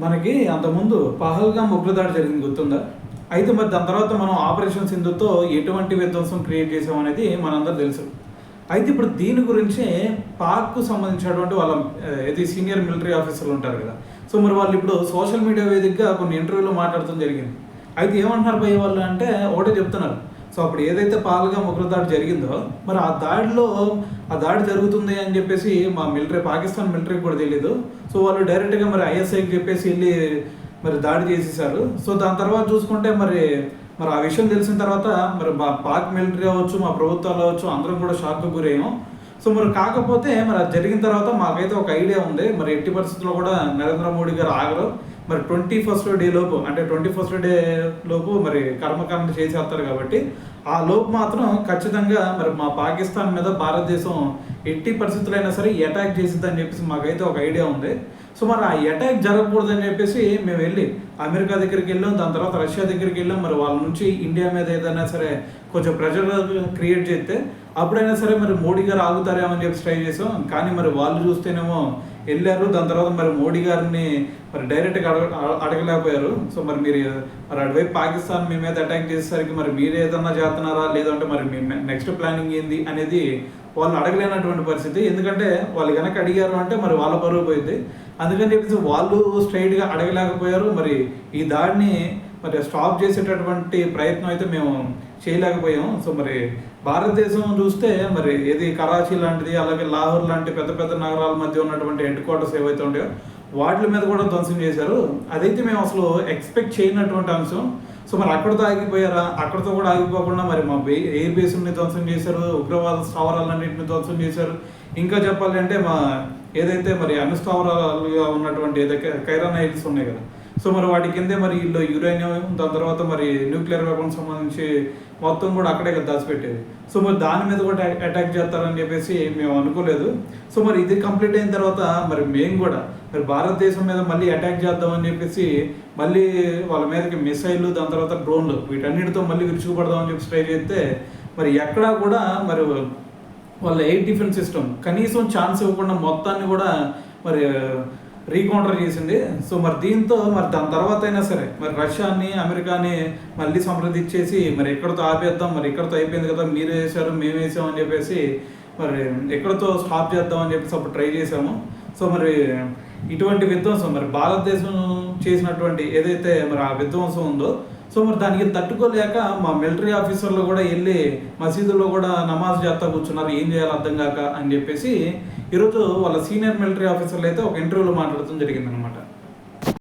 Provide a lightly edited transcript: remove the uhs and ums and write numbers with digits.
మనకి అంతకుముందు పహల్గామ్ ఉగ్రదాడి జరిగింది గుర్తుందా? అయితే మరి దాని తర్వాత మనం ఆపరేషన్ సింధుతో ఎటువంటి విధ్వంసం క్రియేట్ చేసామనేది మనందరూ తెలుసు. అయితే ఇప్పుడు దీని గురించే పాక్కు సంబంధించినటువంటి వాళ్ళ ఏది సీనియర్ మిలిటరీ ఆఫీసర్లు ఉంటారు కదా, సో మరి వాళ్ళు ఇప్పుడు సోషల్ మీడియా వేదికగా కొన్ని ఇంటర్వ్యూలో మాట్లాడటం జరిగింది. అయితే ఏమంటున్నారు భయ్య వాళ్ళు అంటే ఒకటే చెప్తున్నారు. సో అప్పుడు ఏదైతే పహల్గామ్ ఉగ్రదాడి జరిగిందో మరి ఆ దాడి జరుగుతుంది అని చెప్పేసి మా మిలిటరీ పాకిస్తాన్ మిలిటరీకి కూడా తెలియదు. సో వాళ్ళు డైరెక్ట్గా మరి ఐఎస్ఐకి చెప్పేసి వెళ్ళి మరి దాడి చేసేసారు. సో దాని తర్వాత చూసుకుంటే మరి ఆ విషయం తెలిసిన తర్వాత మరి మా పాక్ మిలిటరీ అవ్వచ్చు, మా ప్రభుత్వాలు అవ్వచ్చు, అందరం కూడా షాక్కు గురయ్యాం. సో మరి కాకపోతే మరి అది జరిగిన తర్వాత మాకైతే ఒక ఐడియా ఉంది, మరి ఎట్టి పరిస్థితుల్లో కూడా నరేంద్ర మోడీ గారు ఆగరు. మరి 21st డే లోపు, అంటే 21st డే లోపు మరి కర్మకాండ చేసేస్తారు కాబట్టి ఆ లోపు మాత్రం ఖచ్చితంగా మరి మా పాకిస్తాన్ మీద భారతదేశం ఎట్టి పరిస్థితులైనా సరే అటాక్ చేసిద్దని చెప్పేసి మాకైతే ఒక ఐడియా ఉంది. సో మరి ఆ అటాక్ జరగకూడదని చెప్పేసి మేము వెళ్ళి అమెరికా దగ్గరికి వెళ్ళాం, దాని తర్వాత రష్యా దగ్గరికి వెళ్ళాం. మరి వాళ్ళ నుంచి ఇండియా మీద ఏదైనా సరే కొంచెం ప్రెషర్ క్రియేట్ చేస్తే అప్పుడైనా సరే మరి మోడీ గారు ఆగుతారేమని చెప్పి ట్రై చేసాం. కానీ మరి వాళ్ళు చూస్తేనేమో వెళ్ళారు, దాని తర్వాత మరి మోడీ గారిని మరి డైరెక్ట్గా అడగలేకపోయారు. సో మరి మీరు మరి అటువైపు పాకిస్తాన్ మీ మీద అటాక్ చేసేసరికి మరి మీరు ఏదన్నా చేస్తున్నారా లేదంటే మరి మీ నెక్స్ట్ ప్లానింగ్ ఏంది అనేది వాళ్ళు అడగలేనటువంటి పరిస్థితి. ఎందుకంటే వాళ్ళు కనుక అడిగారు అంటే మరి వాళ్ళ పరువు పోయింది. అందుకని చెప్పేసి వాళ్ళు స్ట్రైట్గా అడగలేకపోయారు. మరి ఈ దాడిని మరి స్టాప్ చేసేటటువంటి ప్రయత్నం అయితే మేము చేయలేకపోయాం. సో మరి భారతదేశం చూస్తే మరి ఏది కరాచీ లాంటిది, అలాగే లాహోర్ లాంటి పెద్ద పెద్ద నగరాల మధ్య ఉన్నటువంటి హెడ్ క్వార్టర్స్ ఏవైతే ఉంటాయో వాటి మీద కూడా ధ్వంసం చేశారు. అదైతే మేము అసలు ఎక్స్పెక్ట్ చేయనటువంటి అంశం. సో మరి అక్కడితో ఆగిపోయారా? అక్కడితో కూడా ఆగిపోకుండా మరి మా ఎయిర్ బేస్ని ధ్వంసం చేశారు, ఉగ్రవాద స్థావరాలన్నింటిని ధ్వంసం చేశారు. ఇంకా చెప్పాలి అంటే మా ఏదైతే మరి అనుస్థావరాలుగా ఉన్నటువంటి ఏదైతే కైరానా హిల్స్ ఉన్నాయి కదా, సో మరి వాటి కిందే మరి వీళ్ళు యురేనియం, దాని తర్వాత మరి న్యూక్లియర్ వెపన్స్ సంబంధించి మొత్తం కూడా అక్కడే దాచిపెట్టేది. సో మరి దాని మీద కూడా అటాక్ చేస్తారని చెప్పేసి మేము అనుకోలేదు. సో మరి ఇది కంప్లీట్ అయిన తర్వాత మరి మేము కూడా మరి భారతదేశం మీద మళ్ళీ అటాక్ చేద్దామని చెప్పేసి మళ్ళీ వాళ్ళ మీదకి మిసైళ్ళు, దాని తర్వాత డ్రోన్లు, వీటన్నిటితో మళ్ళీ విరుచుకుపడదామని చెప్పి ట్రై చేస్తే మరి ఎక్కడా కూడా మరి వాళ్ళ ఎయిర్ డిఫెన్స్ సిస్టమ్ కనీసం ఛాన్స్ ఇవ్వకుండా మొత్తాన్ని కూడా మరి రీకౌంటర్ చేసింది. సో మరి దీంతో మరి దాని తర్వాత అయినా సరే మరి రష్యాని, అమెరికాని మళ్ళీ సంప్రదించేసి మరి ఎక్కడితో ఆపేద్దాం, మరి ఎక్కడితో అయిపోయింది కదా, మీరు వేసారు మేము వేసామని చెప్పేసి మరి ఎక్కడితో స్టాప్ చేద్దాం అని చెప్పేసి అప్పుడు ట్రై చేసాము. సో మరి ఇటువంటి విధ్వంసం మరి భారతదేశం చేసినటువంటి ఏదైతే మరి ఆ విధ్వంసం ఉందో, సో మరి దానికి తట్టుకోలేక మా మిలిటరీ ఆఫీసర్లు కూడా వెళ్ళి మసీదులో కూడా నమాజ్ చేస్తా కూర్చున్నారు, ఏం చేయాలి అర్థం కాక అని చెప్పేసి ఈరోజు వాళ్ళ సీనియర్ మిలిటరీ ఆఫీసర్లు అయితే ఒక ఇంటర్వ్యూలో మాట్లాడటం జరిగిందనమాట.